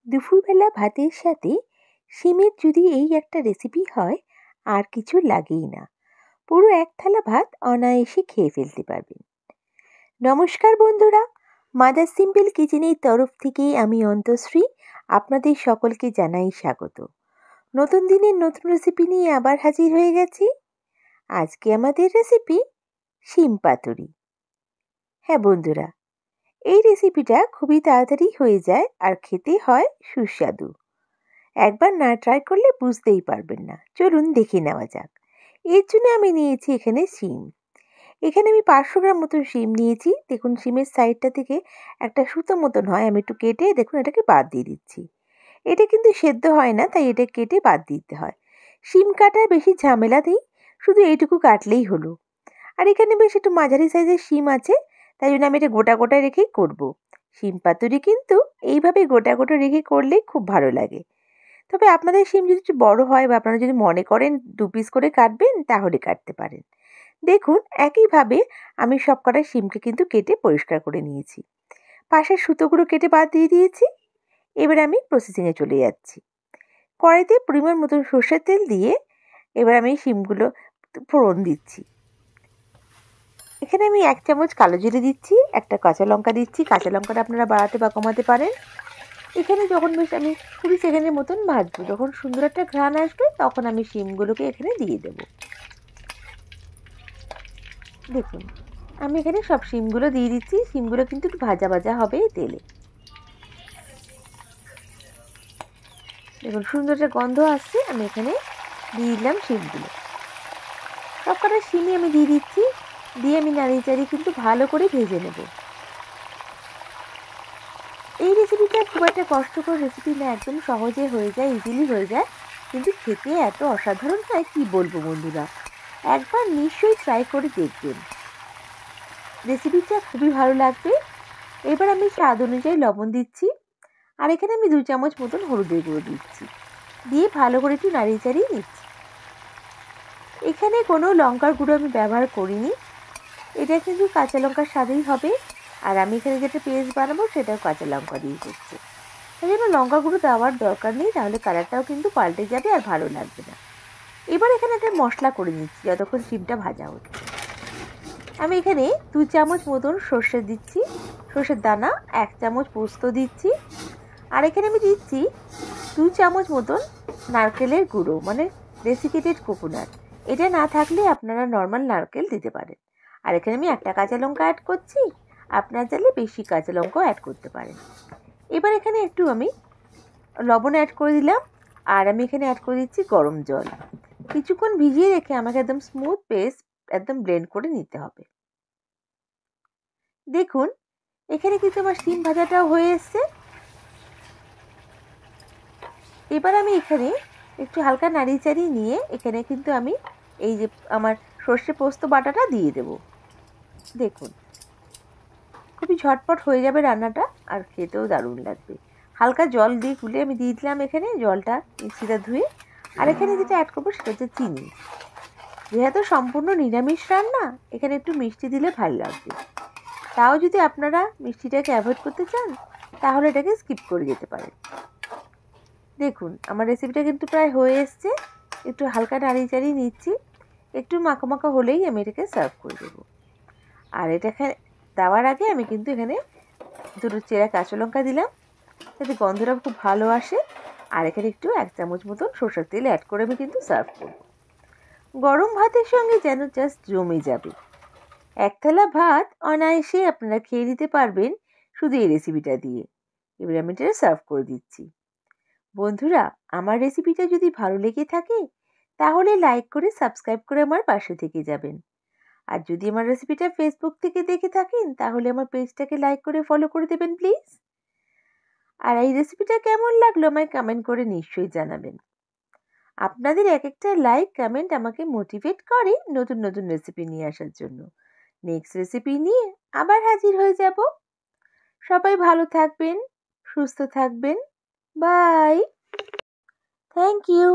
দুপুরবেলা ভাতের সাথে শিমের যদি এই একটা রেসিপি হয় আর কিছু লাগেই না। পুরো এক থালা ভাত অনায়াসে খেয়ে ফেলতে পারবেন। নমস্কার বন্ধুরা, মাদার সিম্পল কিচেনের তরফ থেকে আমি অন্তশ্রী আপনাদের সকলকে জানাই স্বাগত। নতুন দিনের নতুন রেসিপি নিয়ে আবার হাজির হয়ে গেছি। আজকে আমাদের রেসিপি শিম পাতুরি। হ্যাঁ বন্ধুরা, এই রেসিপিটা খুবই তাড়াতাড়ি হয়ে যায় আর খেতে হয় সুস্বাদু। একবার না ট্রাই করলে বুঝতেই পারবেন না। চলুন দেখে নেওয়া যাক। এর জন্য আমি নিয়েছি এখানে শিম। এখানে আমি 500 গ্রাম মতন শিম নিয়েছি। দেখুন শিমের সাইডটা থেকে একটা সুতো মতন হয়, আমি একটু কেটে দেখুন এটাকে বাদ দিয়ে দিচ্ছি। এটা কিন্তু সেদ্ধ হয় না, তাই এটা কেটে বাদ দিতে হয়। শিম কাটার বেশি ঝামেলা নেই, শুধু এইটুকু কাটলেই হলো। আর এখানে বেশ একটু মাঝারি সাইজের শিম আছে, তাই জন্য আমি এটা গোটা গোটা রেখেই করব। শিম পাতুরি কিন্তু এইভাবে গোটা গোটা রেখে করলে খুব ভালো লাগে। তবে আপনাদের শিম যদি একটু বড় হয় বা আপনারা যদি মনে করেন 2 পিস করে কাটবেন, তাহলে কাটতে পারেন। দেখুন একইভাবে আমি সব কটা শিমকে কিন্তু কেটে পরিষ্কার করে নিয়েছি। পাশের সুতোগুলো কেটে বাদ দিয়ে দিয়েছি। এবার আমি প্রসেসিংয়ে চলে যাচ্ছি। কড়াইতে পরিমাণ মতন সর্ষের তেল দিয়ে এবার আমি শিমগুলো ফোড়ন দিচ্ছি। এখানে আমি 1 চামচ কালো জিরে দিচ্ছি, একটা কাঁচা লঙ্কা দিচ্ছি। কাঁচা লঙ্কাটা আপনারা বাড়াতে বা কমাতে পারেন। এখানে যখন বেশ আমি 20 সেকেন্ডের মতন ভাজবো, যখন সুন্দর একটা ঘ্রাণ আসবে তখন আমি শিমগুলোকে এখানে দিয়ে দেব। দেখুন আমি এখানে সব শিমগুলো দিয়ে দিচ্ছি। শিমগুলো কিন্তু একটু ভাজা ভাজা হবে তেলে। দেখুন সুন্দর একটা গন্ধ আসছে, আমি এখানে দিয়ে দিলাম শিমগুলো। সব কটা শিমই আমি দিয়ে দিচ্ছি, দিয়ে আমি নাড়িয়ে চাড়িয়ে কিন্তু ভালো করে ভেজে নেব। এই রেসিপিটা খুব একটা কষ্টকর রেসিপি না, একদম সহজে হয়ে যায়, ইজিলি হয়ে যায়, কিন্তু খেতে এত অসাধারণ হয় কি বলবো বন্ধুরা। একবার নিশ্চয়ই ট্রাই করে দেখবেন, রেসিপিটা খুবই ভালো লাগবে। এবার আমি স্বাদ অনুযায়ী লবণ দিচ্ছি, আর এখানে আমি 2 চামচ মতন হলুদের গুঁড়ো দিচ্ছি, দিয়ে ভালো করে একটু নাড়িয়ে চাড়িয়ে নিচ্ছি। এখানে কোনো লঙ্কার গুঁড়ো আমি ব্যবহার করিনি, এটা কিন্তু কাঁচা লঙ্কার স্বাদেই হবে। আর আমি এখানে যেটা পেস্ট বানাবো সেটাও কাঁচা লঙ্কা দিয়ে করছি, তাই জন্য লঙ্কা গুঁড়ো দেওয়ার দরকার নেই, তাহলে কালারটাও কিন্তু পাল্টে যাবে আর ভালো লাগবে না। এবার এখানে একটা মশলা করে নিচ্ছি যতক্ষণ শিমটা ভাজা হচ্ছে। আমি এখানে 2 চামচ মতন সর্ষে দিচ্ছি, সর্ষের দানা, 1 চামচ পোস্ত দিচ্ছি, আর এখানে আমি দিচ্ছি 2 চামচ মতন নারকেলের গুঁড়ো, মানে ডেসিকেটেড কোকোনাট। এটা না থাকলে আপনারা নর্মাল নারকেল দিতে পারেন। আর এখানে আমি একটা কাঁচা লঙ্কা অ্যাড করছি, আপনারা চাইলে বেশি কাঁচা লঙ্কাও অ্যাড করতে পারেন। এবার এখানে একটু আমি লবণ অ্যাড করে দিলাম, আর আমি এখানে অ্যাড করে দিচ্ছি গরম জল। কিছুক্ষণ ভিজিয়ে রেখে আমাকে একদম স্মুথ পেস্ট একদম ব্লেন্ড করে নিতে হবে। দেখুন এখানে কিন্তু আমার শিম ভাজাটাও হয়ে এসছে। এবার আমি এখানে একটু হালকা নাড়িয়ে চাড়িয়ে নিয়ে এখানে কিন্তু আমি এই যে আমার সর্ষে পোস্ত বাটাটা দিয়ে দেব। দেখুন খুবই ঝটপট হয়ে যাবে রান্নাটা, আর খেতেও দারুণ লাগবে। হালকা জল দিয়ে গুলে আমি দিয়ে দিলাম এখানে জলটা, মিক্সিটা ধুয়ে। আর এখানে যেটা অ্যাড করবো সেটা হচ্ছে চিনি। যেহেতু সম্পূর্ণ নিরামিষ রান্না, এখানে একটু মিষ্টি দিলে ভালো লাগবে। তাও যদি আপনারা মিষ্টিটাকে অ্যাভয়েড করতে চান, তাহলে এটাকে স্কিপ করে যেতে পারেন। দেখুন আমার রেসিপিটা কিন্তু প্রায় হয়ে এসছে। একটু হালকা নাড়িয়ে চাড়িয়ে নিচ্ছি, একটু মাখা মাখা হলেই আমি এটাকে সার্ভ করে দেবো। আর এটাকে দেওয়ার আগে আমি কিন্তু এখানে 2 চেরা কাঁচা লঙ্কা দিলাম, যাতে গন্ধটা খুব ভালো আসে। আর এখানে একটু 1 চামচ মতন সরষের তেল অ্যাড করে আমি কিন্তু সার্ভ করব। গরম ভাতের সঙ্গে যেন জাস্ট জমে যাবে। 1 থালা ভাত অনায়াসে আপনারা খেয়ে নিতে পারবেন শুধু এই রেসিপিটা দিয়ে। এবার আমি এটা সার্ভ করে দিচ্ছি। বন্ধুরা, আমার রেসিপিটা যদি ভালো লেগে থাকে তাহলে লাইক করে সাবস্ক্রাইব করে আমার পাশে থেকে যাবেন। আর যদি আমার রেসিপিটা ফেসবুক থেকে দেখে থাকেন তাহলে আমার পেজটাকে লাইক করে ফলো করে দেবেন প্লিজ। আর এই রেসিপিটা কেমন লাগলো আমায় কমেন্ট করে নিশ্চয়ই জানাবেন। আপনাদের এক একটা লাইক কমেন্ট আমাকে মোটিভেট করে নতুন নতুন রেসিপি নিয়ে আসার জন্য। নেক্সট রেসিপি নিয়ে আবার হাজির হয়ে যাব। সবাই ভালো থাকবেন, সুস্থ থাকবেন। বাই। Thank you.